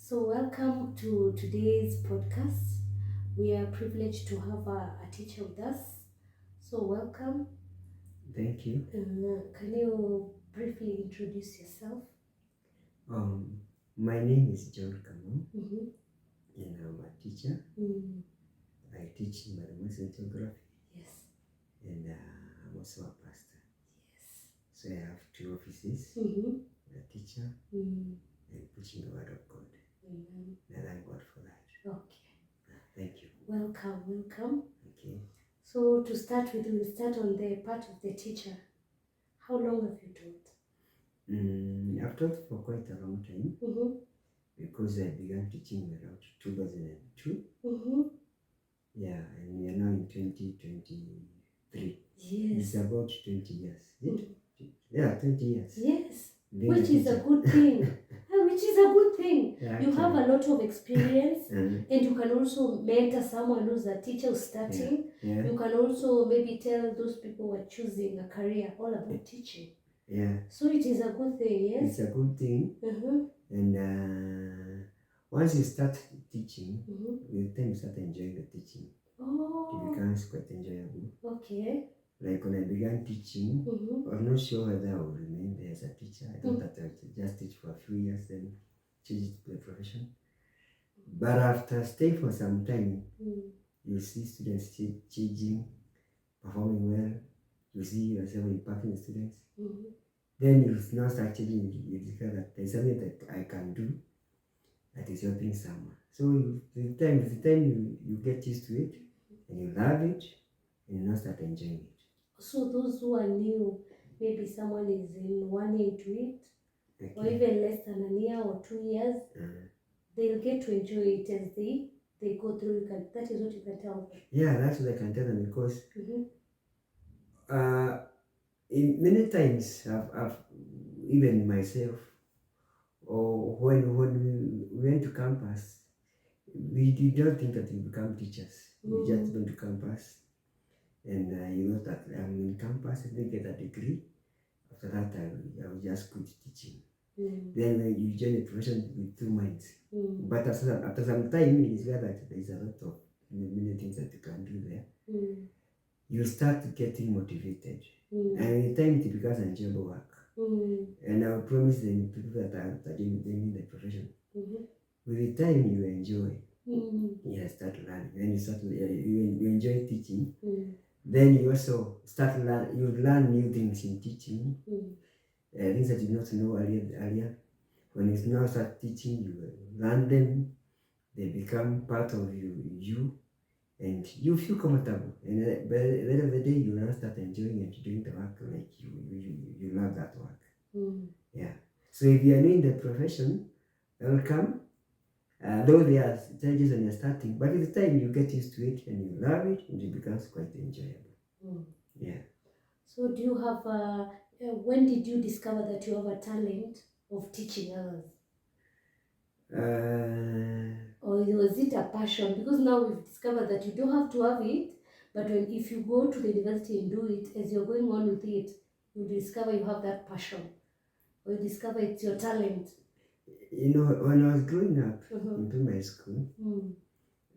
So, welcome to today's podcast. We are privileged to have a teacher with us. So, welcome. Thank you. Can you briefly introduce yourself? My name is John Kamu, Mm-hmm. and I'm a teacher. Mm. I teach mathematics and geography, Yes. and I'm also a pastor. Yes. So I have two offices: Mm-hmm. a teacher Mm. and preaching the word of God. Mm-hmm. And I thank God for that. Okay. Thank you. Welcome. Okay. So, to start with, we'll start on the part of the teacher. How long have you taught? I've taught for quite a long time Mm-hmm. because I began teaching around 2002. Mm-hmm. Yeah, and we are now in 2023. Yes. It's about 20 years. Mm. Yeah, 20 years. Yes. Being Which is a good thing. Which is a good thing. Yeah, You have a lot of experience and you can also mentor someone who's a teacher who's starting. yeah, You can also maybe tell those people who are choosing a career all about teaching. yeah. So it is a good thing, yes? It's a good thing. And once you start teaching, with time you start enjoying the teaching. Oh, It becomes quite enjoyable. okay. Like when I began teaching, I'm not sure whether I will remain there as a teacher. I thought that I would just teach for a few years, then change it to the profession. But after staying for some time, you see students changing, performing well. You see yourself impacting the students. Then you now start changing. You discover that there's something that I can do that is helping someone. So the time you get used to it, and you love it, and you now start enjoying it. So those who are new, maybe someone is in 1 year into it, Okay. or even less than a year or 2 years, they'll get to enjoy it as they go through. That is what you can tell them. Yeah, that's what I can tell them because in many times I've even myself, or when we went to campus, we did not think that we become teachers. We just went to campus, and you know that I'm in campus and they get a degree. After that, I will just quit teaching. Then you join the profession with two minds. But after some time, it is clear that there is a lot of many things that you can do there. You start getting motivated. And in time, it becomes enjoyable work. And I will promise the people that are joining the profession, with the time you enjoy, you start learning. When you start, you enjoy teaching, then you also start you learn new things in teaching, things that you did not know earlier. When you now start teaching, you learn them, they become part of you, and you feel comfortable. And by the end of the day, you now start enjoying and doing the work like you love that work. Yeah. So if you are new in the profession, welcome. Though there are challenges when you're starting, but with the time you get used to it and you love it, and it becomes quite enjoyable. Yeah. So do you have when did you discover that you have a talent of teaching others? Or was it a passion? Because now we've discovered that you don't have to have it, but if you go to the university and do it, as you're going on with it, you discover you have that passion, or you discover it's your talent. You know, when I was growing up into my school,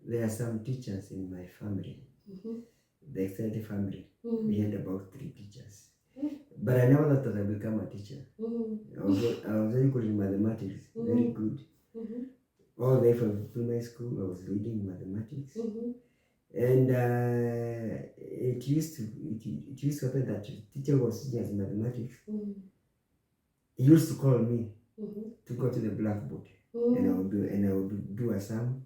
there are some teachers in my family, the extended family. We had about 3 teachers. But I never thought that I would become a teacher. I was very good in mathematics, very good. All the way from primary school, I was reading mathematics. And it used to happen that the teacher was teaching us mathematics. He used to call me to go to the blackboard, and I would do a sum.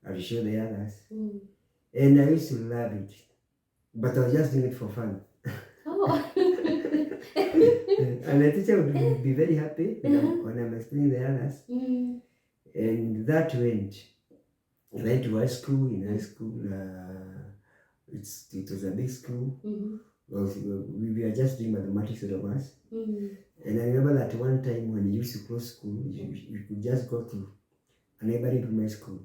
I would show the others, and I used to love it. But I was just doing it for fun. And the teacher would be very happy when I'm explaining the others. And that went. I went to high school. In high school, it was a big school. We were just doing mathematics, all of us. And I remember that one time when you used to close school, you could just go to a neighboring primary school.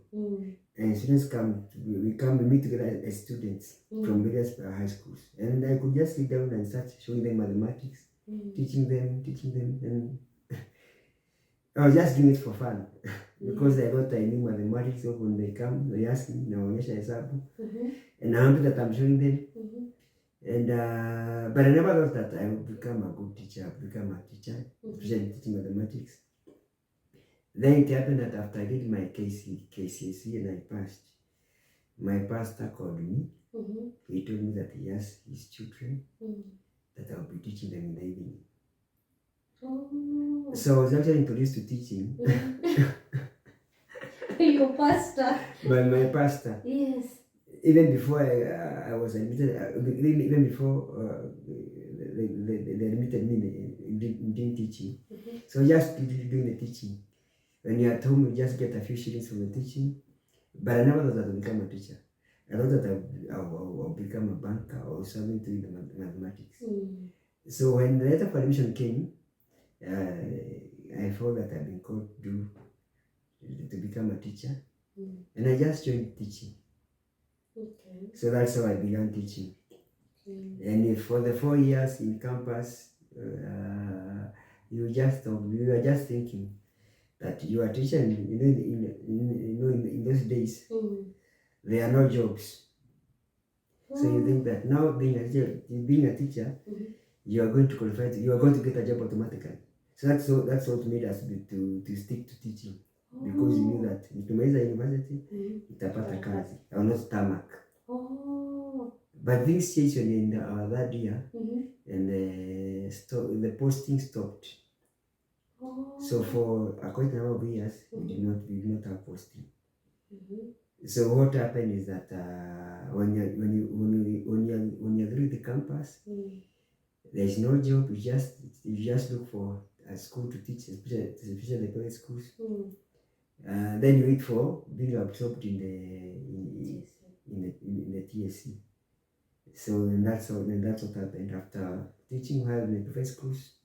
And students we meet together as students from various high schools. And I could just sit down and start showing them mathematics, teaching them, and I was just doing it for fun. because I thought I knew mathematics. So when they come, they ask me, naonyesha hesabu, Mm-hmm. and I'm happy that I'm showing them. Mm-hmm. And but I never thought that I would become a good teacher. I would become a teacher, especially teaching mathematics. Then it happened that after I did my KCSE and I passed, my pastor called me. Mm-hmm. He told me that he has his children, Mm-hmm. that I'll be teaching them in the evening. Oh. So I was actually introduced to teaching Your pastor. by my pastor. Yes. Even before I was admitted, even before they admitted me in doing teaching. Mm-hmm. So just doing the teaching. When you're at home, you just get a few shillings from the teaching. But I never thought that I would become a teacher. I thought that I'll become a banker or something to do with mathematics. Mm. So when the letter for admission came, I felt that I'd been called to become a teacher. Mm. And I just joined teaching. Okay. So that's how I began teaching. Mm. And for the 4 years in campus, you were just thinking that you are teaching. In those days, there are no jobs. So you think that now being a teacher, Mm-hmm. you are going to qualify. You are going to get a job automatically. So that's what made us to stick to teaching, because you knew that nikimaliza university nitapata kazi. I will not tarmac. But things changed in our third year, and the posting stopped. So for a quite number of years, we did not have posting. So what happened is that when you're through the campus, there is no job. You just look for a school to teach, especially the private schools. Then you wait for being absorbed in the TSC. So and that's what happened after teaching while in the private schools.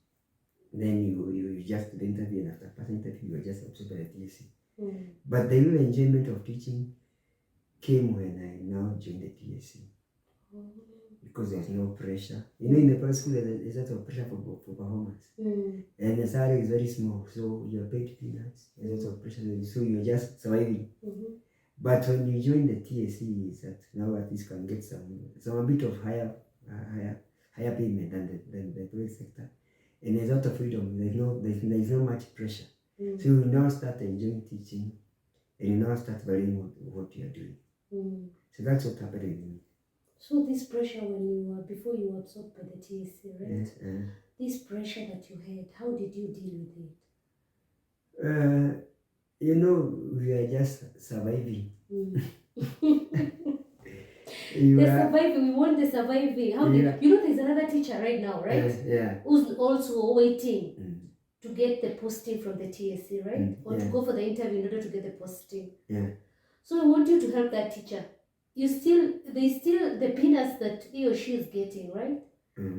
Then you just did the interview, and after passing the interview, you were just absorbed by the TSC. But the real enjoyment of teaching came when I now joined the TSC. Because there's no pressure. In the private school, there's a lot of pressure for performance. And the salary is very small, so you're paid peanuts. There's a lot of pressure, so you're just surviving. But when you join the TSC, is that now at least can get some a bit of higher payment than the private sector. And there's a lot of freedom. There's no much pressure. So you now start enjoying teaching, and you now start valuing what you're doing. So that's what happened with me. So this pressure before you were absorbed by the TSC, right? Yes. This pressure that you had, how did you deal with it? We are just surviving. Surviving. We want the surviving. How did there's another teacher right now, right? Who's also waiting to get the posting from the TSC, right? Or to go for the interview in order to get the posting. So I want you to help that teacher. There's still the peanuts that he or she is getting, right?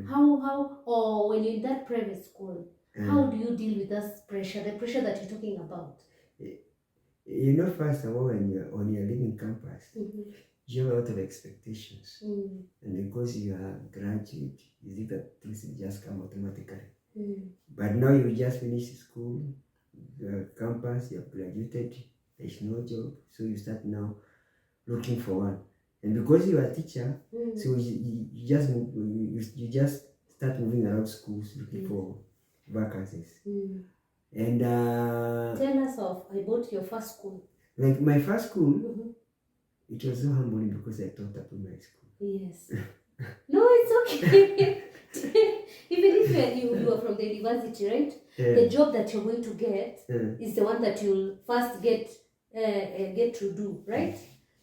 How or when you're in that private school, how do you deal with that pressure, the pressure that you're talking about? First of all, when you're leaving campus, you have a lot of expectations. And because you are a graduate, you think that things just come automatically. But now you just finished school, campus, you have graduated, there's no job, so you start now looking for one. And because you are a teacher, so you just start moving around schools looking for vacancies. And tell us I bought your first school. Like my first school, it was so humbling because I taught at my school. Yes. No, it's okay. Even if you are from the university, right? The job that you're going to get is the one that you'll first get to do, right?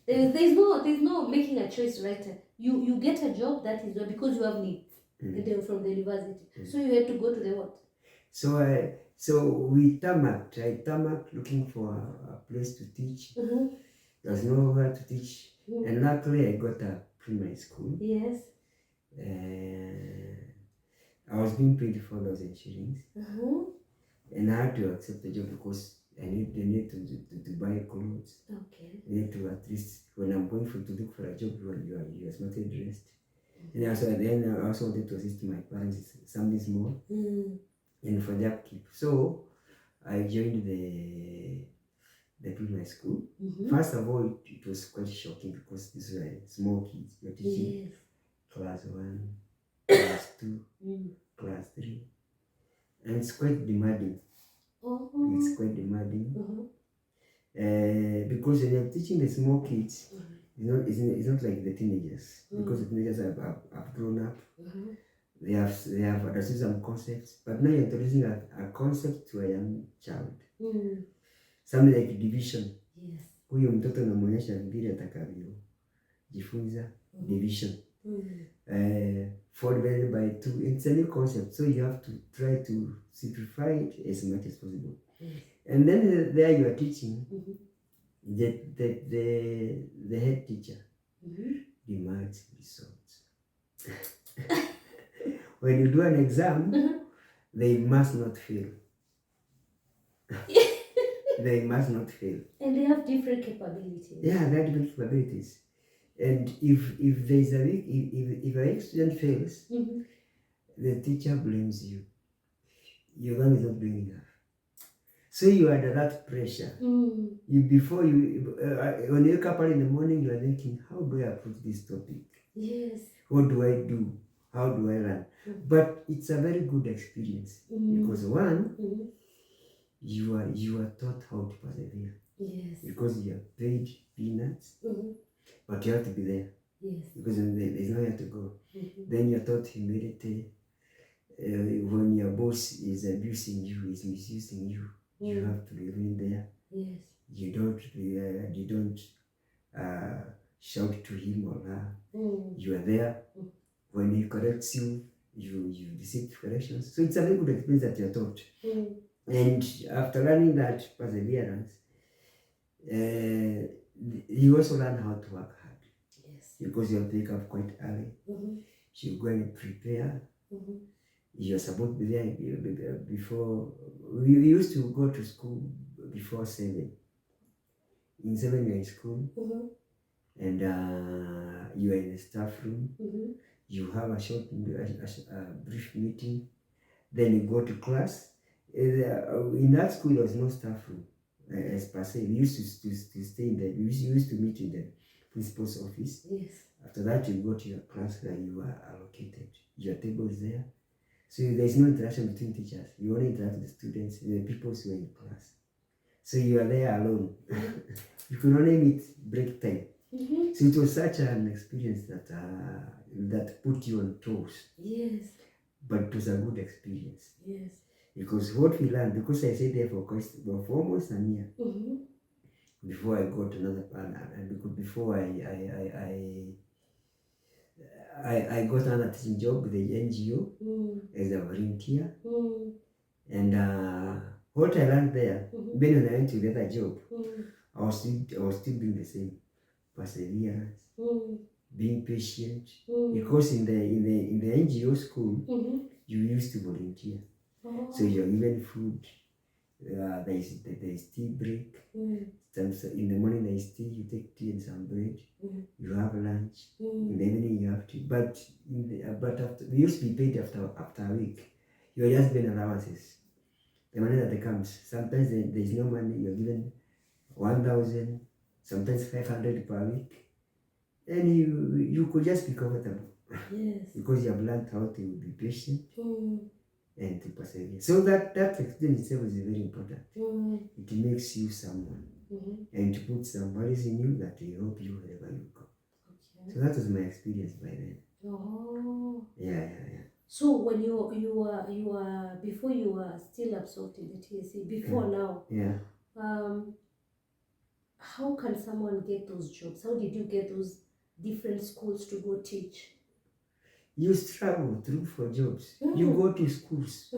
There's no making a choice, right? You get a job that is because you have needs from the university. So you had to go to the what? So we tarmac looking for a place to teach. There's nowhere to teach. And luckily I got a primary school. Yes. I was being paid 4,000 shillings. And I had to accept the job because I need to buy clothes. Okay. I need to at least, when I'm going to look for a job, you are smartly dressed. And I also wanted to assist my parents something small and for the upkeep. So I joined the primary school. Mm-hmm. First of all, it was quite shocking because these were small kids. You're teaching Yes. class 1, class 2, class 3. And it's quite demanding. It's quite demanding. Because when you're teaching the small kids, it's not like the teenagers. Because the teenagers have grown up. They have understood some concepts. But now you're introducing a concept to a young child. Something like division. Yes. Huyo mtoto unamwonyesha vile atakavyojifunza division. Divided by 2. It's a new concept, so you have to try to simplify it as much as possible. And then there you are teaching the head teacher demands results. When you do an exam, they must not fail. They must not fail. And they have different capabilities. Yeah, they have different capabilities. And if there is a weak, if a student fails, the teacher blames you. Your one is not doing enough. So you are under that pressure. When you wake up early in the morning, you are thinking, how do I approach this topic? Yes. What do I do? How do I learn? But it's a very good experience because one, you are taught how to persevere. Yes. Because you are paid peanuts, but you have to be there. Yes. Because there's nowhere to go. Then you're taught humility. When your boss is abusing you, is misusing you, you have to remain there. Yes. You don't shout to him or her. You are there. When he corrects you, you receive corrections. So it's a very good experience that you're taught. And after learning that perseverance, you also learn how to work hard. Yes. Because you have to wake up quite early. You go and prepare. You're supposed to be there before. We used to go to school before 7. In 7 you're in school. And you are in the staff room. You have a short, brief meeting. Then you go to class. In that school, there was no staff room, as per se. We used to stay in we used to meet in the principal's office. Yes. After that, you go to your class where you are allocated. Your table is there. So there is no interaction between teachers. You only interact with the students, the people who are in class. So you are there alone. You can only meet break time. So it was such an experience that put you on toes. Yes. But it was a good experience. Yes. Because what we learned, because I stayed there for almost a year before I got another plan, and because before I got another teaching job with the NGO as a volunteer. And what I learned there, then when I went to the other job, I was still doing the same. Perseverance, being patient. Because in the NGO school, you used to volunteer. So you're given food. There is tea break. In the morning there is tea. You take tea and some bread. You have lunch. In the evening you have tea. But after, we used to be paid after a week. You are just given allowances. The money that comes. Sometimes there is no money. You're given 1,000, sometimes 500 per week, and you could just be comfortable. Yes. Because you have learned how to be patient and to persevere. So that experience itself is very important. It makes you someone and to put some values in you that will help you wherever you go. Okay. So that was my experience by then. Yeah. So when you were before you were still absorbed in the TSC, before now, how can someone get those jobs? How did you get those different schools to go teach? You struggle through for jobs. You go to schools.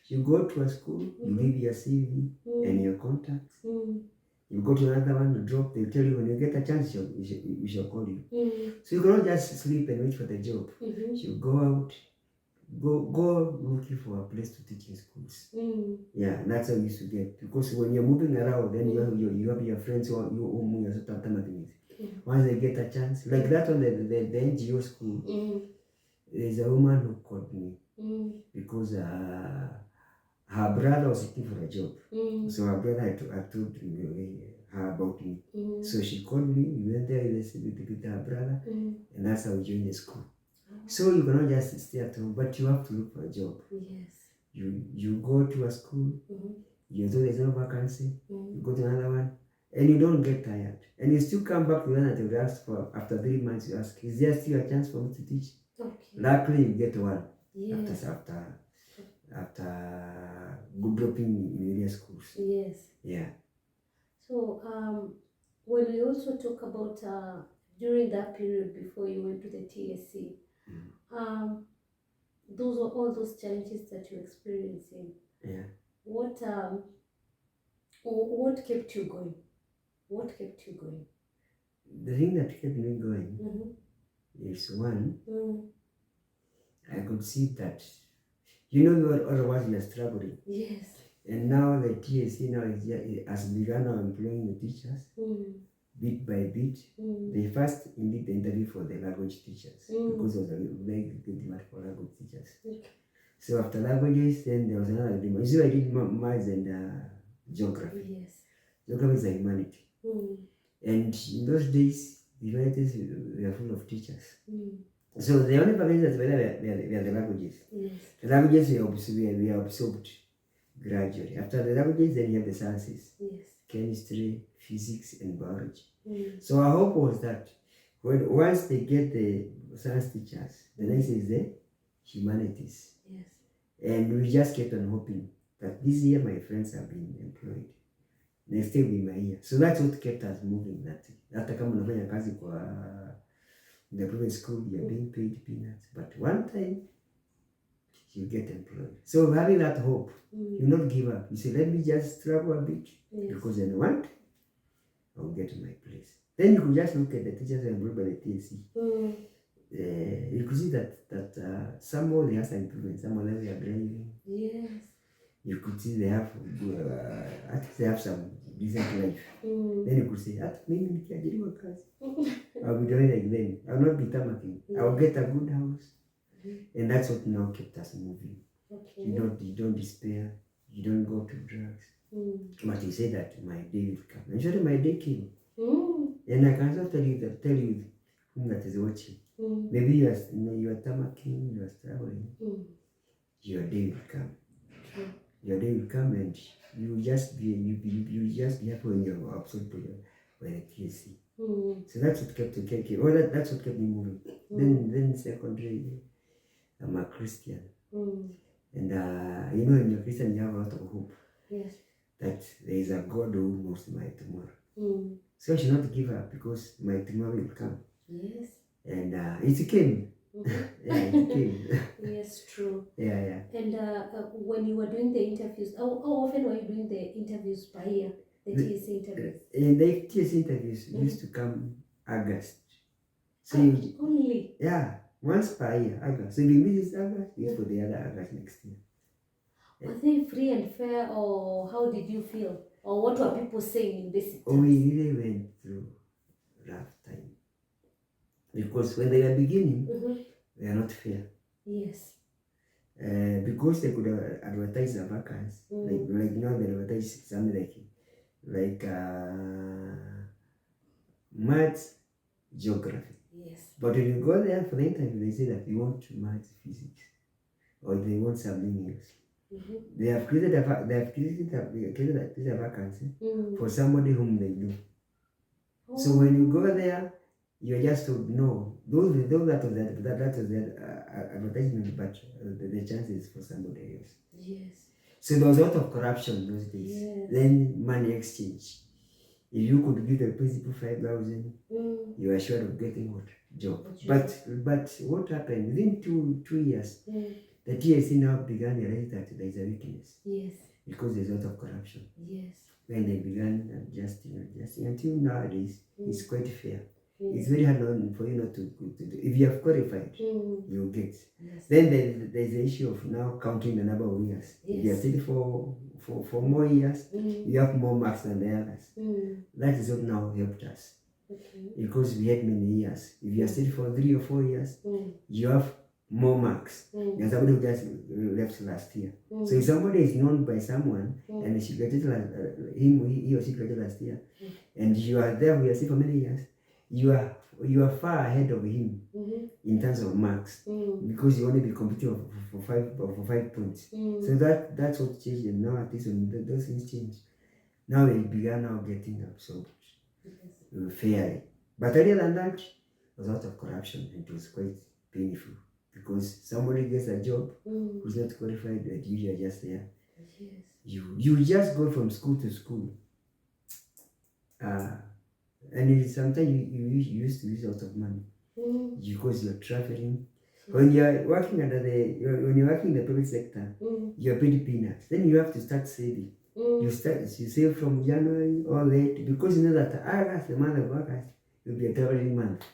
You go to a school, you leave your CV and your contacts. You go to another one, you drop, they tell you when you get a chance, we shall call you. So you cannot just sleep and wait for the job. You go out, go looking for a place to teach in schools. Yeah, that's how you used to get. Because when you're moving around, then you have your friends whom you're sort of with. Once they get a chance, like that one, the NGO school, there's a woman who called me because her brother was looking for a job. So her brother had told her about me. So she called me, we went there with her brother, and that's how we joined the school. So you cannot just stay at home, but you have to look for a job. Yes. You go to a school, you know there's no vacancy, you go to another one, and you don't get tired. And you still come back to learn until you ask for, after 3 months, you ask, is there still a chance for me to teach? Okay. Luckily, you get one. Yes. After good dropping in various schools. Yes. Yeah. So when we also talk about during that period before you went to the TSC, those are all those challenges that you're experiencing. Yeah. What kept you going? What kept you going? The thing that kept me going is one, I could see that, you know, otherwise we are struggling. Yes. And now the TSC now has begun now employing the teachers bit by bit. They first indeed the interview for the language teachers because there was a very good demand for language teachers. Okay. So after languages, then there was another demand. So I did maths and geography. Yes. Geography is a humanity. And in those days, the humanities were full of teachers. So the only vacancies that were the languages. Yes. The languages we are absorbed gradually. After the languages, then you have the sciences. Yes. Chemistry, physics, and biology. So our hope was that once they get the science teachers, the next is the humanities. Yes. And we just kept on hoping that this year my friends have been employed. Next year will be my year. So that's what kept us moving. Hata kama unafanya kazi kwa the private school, you're being paid peanuts. But one time, you get employed. So having that hope, you not give up. You say, let me just struggle a bit. Yes. Because then one, I'll get to my place. Then you could just look at the teachers employed by the TSC. You could see that some of them have some improvement. Some of them are driving. Yes. You could see they have, at least they have some decent life. Then you could say, maybe I'll be doing like them. I'll not be tamaking. I'll get a good house. And that's what now kept us moving. Okay. You don't despair. You don't go to drugs. But you say that my day will come. And surely my day came. And I can tell you whom that is watching. Maybe you are tamaking, you are struggling. Your day will come. Your day will come, and you just be happy when you're absorbed by the TSC. So that's what kept that's what kept me moving. Then secondary, I'm a Christian. And you know, when you're a Christian, you have a lot of hope. Yes. That there is a God who knows my tomorrow. So I should not give up because my tomorrow will come. Yes. And it came. Yeah, it came. Yes, true. Yeah. And when you were doing the interviews, how often were you doing the interviews per year? The TSC interviews? The TSC interviews used to come August. So only? Yeah. Once per year, August. So if you miss this August, it's for the other August next year. Were they free and fair, or how did you feel? Or what were people saying in basic terms? We really went through rough time. Because when they were beginning, they are not fair. Yes. Because they could advertise a vacancy. Like now they advertise something like maths, geography. Yes. But when you go there for the interview, they say that they want maths, physics, or they want something else. They have created a vacancy for somebody whom they know. So when you go there, you're just told no. Those that was that advertisement, but the chances for somebody else. Yes. So there was a lot of corruption those days. Yes. Then money exchange. If you could give the principal 5,000, you are sure of getting what job. But what happened within two years? The TSC now began to realize that there is a weakness. Yes. Because there's a lot of corruption. Yes. When they began adjusting until nowadays, it's quite fair. It's very hard for you not to do. If you have qualified, you'll get. Yes. Then there's the issue of now counting the number of years. Yes. If you are still for more years, you have more marks than the others. That is what now helped us. Okay. Because we had many years. If you are still for 3 or 4 years, you have more marks than somebody who just left last year. So if somebody is known by someone and she graduated he or she graduated last year, and you are there with yourself for many years, you are far ahead of him in terms of marks because you only be competing for 5 points. So that's what changed, and now at least when those things change, now it began now getting absorbed fairly. But other than that, there was a lot of corruption, and it was quite painful because somebody gets a job who's not qualified, and you are just there. You just go from school to school. And sometimes you used to use a lot of money because you're traveling. When you're working when you're working in the private sector, you're paid peanuts. Then you have to start saving. You save from January all late because you know that August, the month of August, will be a traveling month.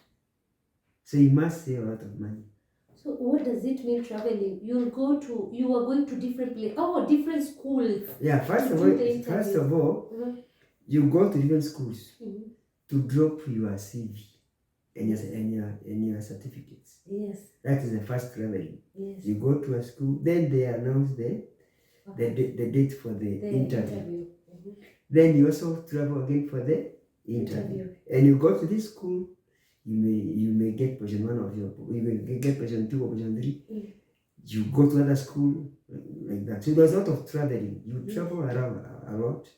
So you must save a lot of money. So what does it mean traveling? You are going to different places, different schools. Yeah, first of all, you go to different schools to drop your CV and your certificates. Yes. That is the first traveling. Yes. You go to a school, then they announce the date for the interview. Then you also travel again for the interview. And you go to this school, you may get position 1 of your, you may get position 2 or position 3. You go to other school like that. So there's a lot of traveling. You travel around a lot.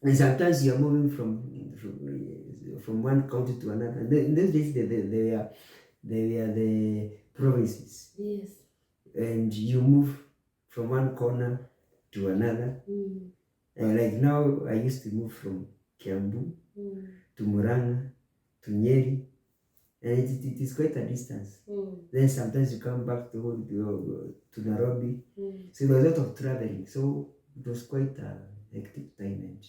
And sometimes you are moving from one country to another. And in those days, they were the provinces. Yes. And you move from one corner to another. And like now, I used to move from Kiambu to Murang'a to Nyeri. And it is quite a distance. Then sometimes you come back to Nairobi. So there was a lot of traveling. So it was quite a hectic time and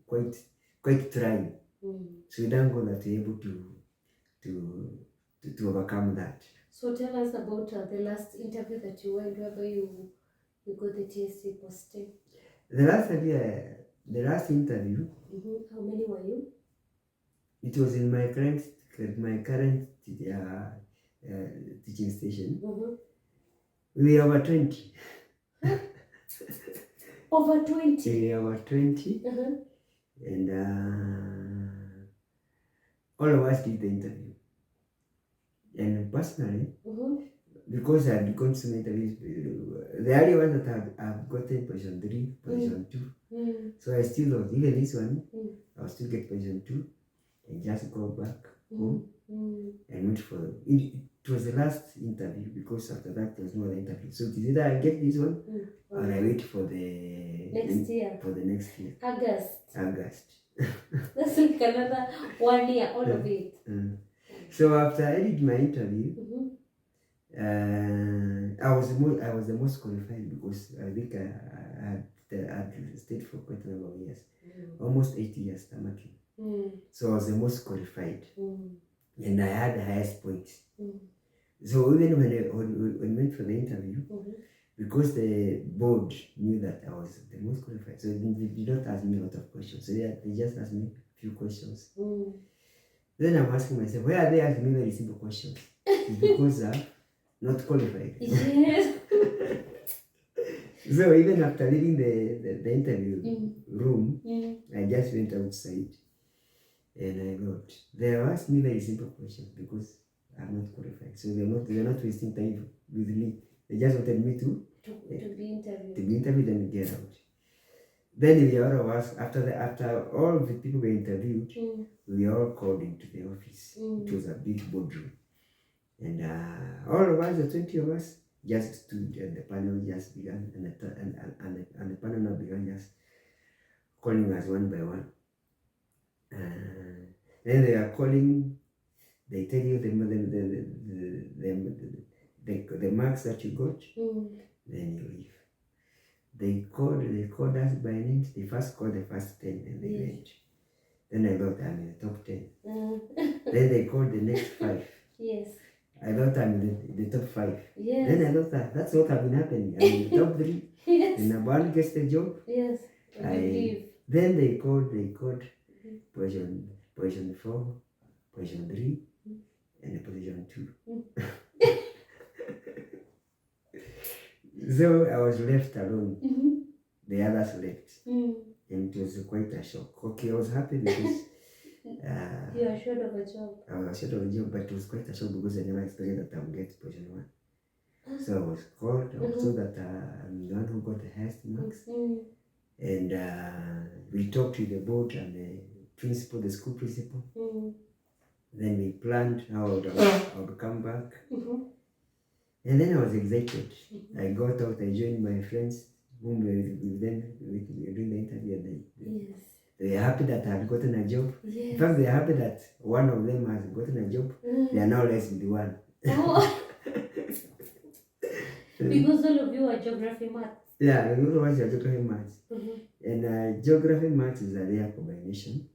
quite trying. So we thank God that we're able to overcome that. So tell us about the last interview that you went, whether you got the TSC posting. The last interview. How many were you? It was in my current teaching station. We were over 20. Over 20? We were over 20. And all of us did the interview. And personally, because I had gone to some interviews, the early one that I've gotten position 3, position 2. So I still thought, even this one, I'll still get position 2 and just go back home and wait for it. It was the last interview because after that there was no other interview. So it's either I get this one or I wait for the next year. For the next year. August. That's like another 1 year, all of it. So after I did my interview, I was the most qualified because I think I had stayed for quite a number of years, almost 8 years tamaking. So I was the most qualified, and I had the highest points. So even when we went for the interview, because the board knew that I was the most qualified, so they did not ask me a lot of questions. So they just asked me a few questions. Then I'm asking myself, why are they asking me very simple questions? It's because I'm not qualified. Yes. So even after leaving the interview room, I just went outside and I thought, they asked me very simple questions because I'm not qualified. So they're not wasting time with me. They just wanted me to be interviewed and get out. Then we all of us, after all the people were interviewed, we all called into the office. It was a big boardroom. And all of us, the 20 of us, just stood and the panel just began, and the panel now began just calling us one by one. Then they are calling, they tell you the marks that you got, then you leave. They called us by names. They first called the first 10 and they went. Then I thought I'm in the top 10. Then they called the next 5. Yes. I thought I'm in the top 5. Yes. Then I thought that's what has been happening. I'm in the top 3. Yes. And one gets the job. Yes. Then they called position 4, position 3, and position 2. So I was left alone. Mm-hmm. The others left. Mm. And it was quite a shock. Okay, I was happy because You are short of a job. I was short of a job, but it was quite a shock because I never expected that I would get position 1. So I was called. I was told that I'm the one who got the highest marks. And we talked with the board and the principal, the school principal. Then we planned how I would come back. And then I was excited. I got out, I joined my friends whom were with them during the interview. And they were happy that I had gotten a job. Yes. In fact, they are happy that one of them has gotten a job. They are now less with one. Oh. Because all of you are geography maths. Yeah, we all watch geography maths. And geography maths is a rare combination.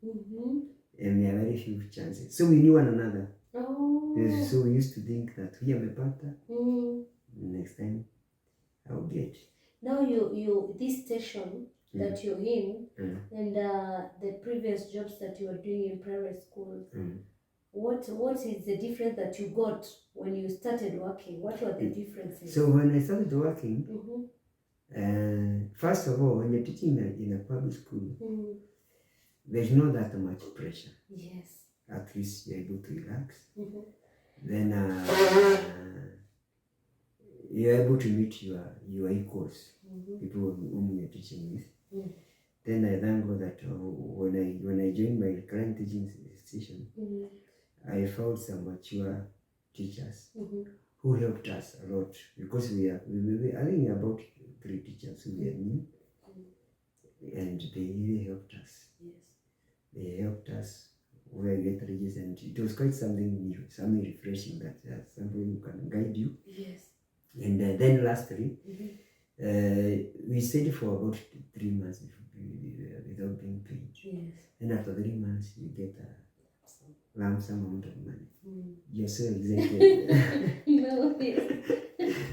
And there are very few chances. So we knew one another. Oh. So we used to think that we are a partner. Next time I'll get. Now you this station that you're in and the previous jobs that you were doing in private schools, what is the difference that you got when you started working? What were the differences? So when I started working, first of all, when you're teaching in a public school, there's not that much pressure. Yes. At least you're able to relax. Then you're able to meet your equals, people whom you're teaching with. Then I thank God that when I joined my current teaching station, I found some mature teachers who helped us a lot because we I think about 3 teachers who were new, and they really helped us. Yes. They helped us where we get registered, and it was quite something new, something refreshing that somebody who can guide you. Yes. And then lastly, we stayed for about 3 months without being paid. Yes. And after 3 months, you get a lump sum amount of money. You're so excited. No, yes.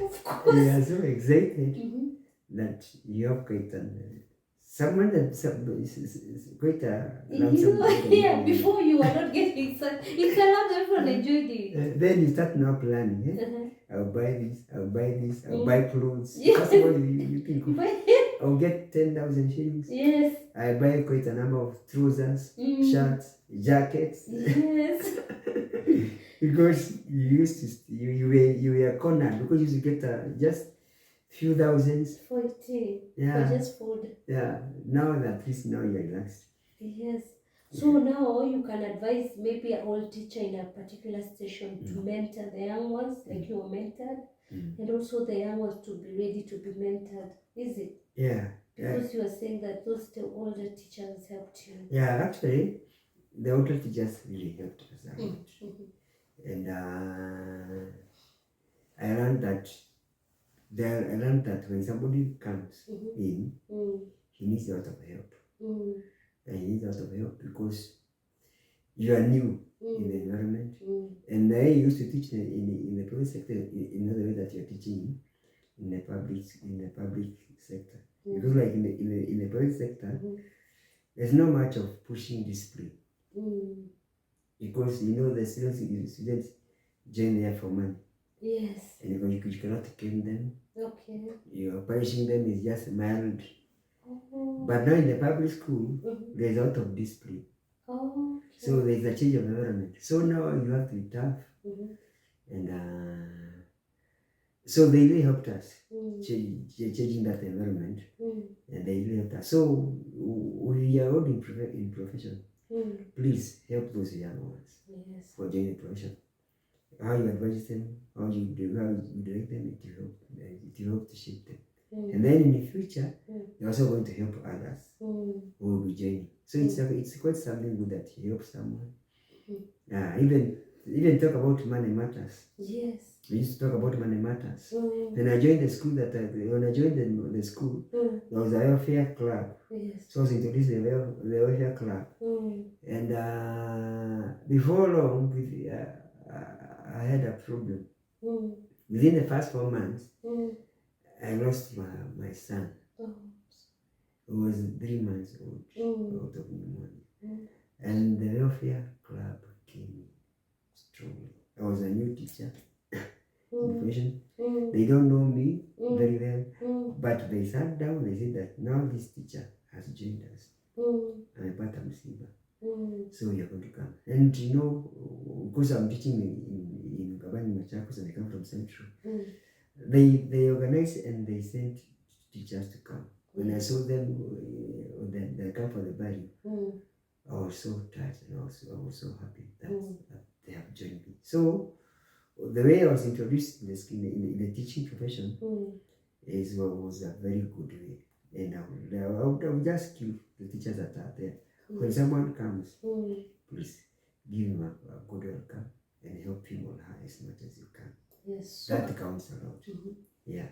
Of course. You are so excited that you have quite someone that is quite a lump sum. Yeah, before you were not getting such. It's a lump, everyone enjoyed it. Then you start now planning. I'll buy this, I'll buy this, I'll buy clothes. Yes. First of all, you think I'll get 10,000 shillings. Yes. I buy quite a number of trousers, shirts, jackets. Yes. Because you used to, you were cornered because you used to get just few thousands. 40. Yeah. For just food. Yeah. Now at least now you're relaxed. Yes. So now you can advise maybe an old teacher in a particular station to mentor the young ones, like you were mentored, and also the young ones to be ready to be mentored. Is it? Yeah. Because you were saying that those two older teachers helped you. Yeah, actually, the older teachers really helped us a lot. And I learned that when somebody comes in, he needs a lot of help. And he needs a lot of help because you are new in the environment. And I used to teach in the private sector in the way that you're teaching in the public sector. Because like in the private sector, there's not much of pushing discipline. Because the students join there for money. Yes. And you cannot cane them. Okay. Your punishing them is just mild. But now in the public school, there's a lot of discipline. Okay. So there's a change of environment. So now you have to be tough. And so they really helped us changing that environment. And they really helped us. So we are all in profession. Please help those young ones for joining the profession. How you advise them, how you direct them, it will help to shape them. And then in the future, you're also going to help others who will be joining. So it's quite something good that you help someone. Even talk about money matters. Yes. We used to talk about money matters. When I joined the school, when I joined the school, there was a welfare club. Yes. So I was introduced to the welfare club. And before long, I had a problem. Within the first 4 months, I lost my son, who was 3 months old, out of pneumonia. And the welfare club came strongly. I was a new teacher in profession. They don't know me very well. they sat down, they said that now this teacher has joined us. Amepata msiba. So you're going to come. And you know, because I'm teaching in Gabani Machakos and I come from Central, they organized and they sent teachers to come. When I saw them, they come for the burial, I was so touched and I was so happy that they have joined me. So the way I was introduced in the teaching profession was a very good way. And I would just give the teachers that are there. When someone comes, please give him a good welcome and help him or her as much as you can. Yes. That counts a lot. Yeah.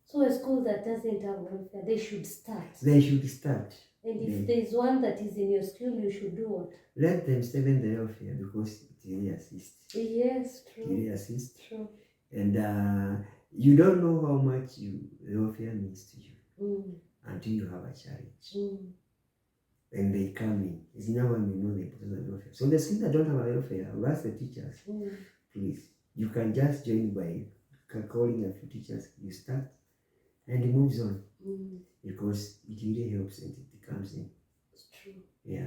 So a school that doesn't have welfare, they should start. They should start. And if there's one that is in your school, you should do what? Let them strengthen the welfare because it really assists. Yes, true. It really assists. True. And you don't know how much the welfare means to you until you have a challenge. And they come in. It's now when you know the importance of welfare. So the schools that don't have a welfare, I'll ask the teachers, please, you can just join by calling a few teachers. You start and it moves on because it really helps and it comes in. It's true. Yeah.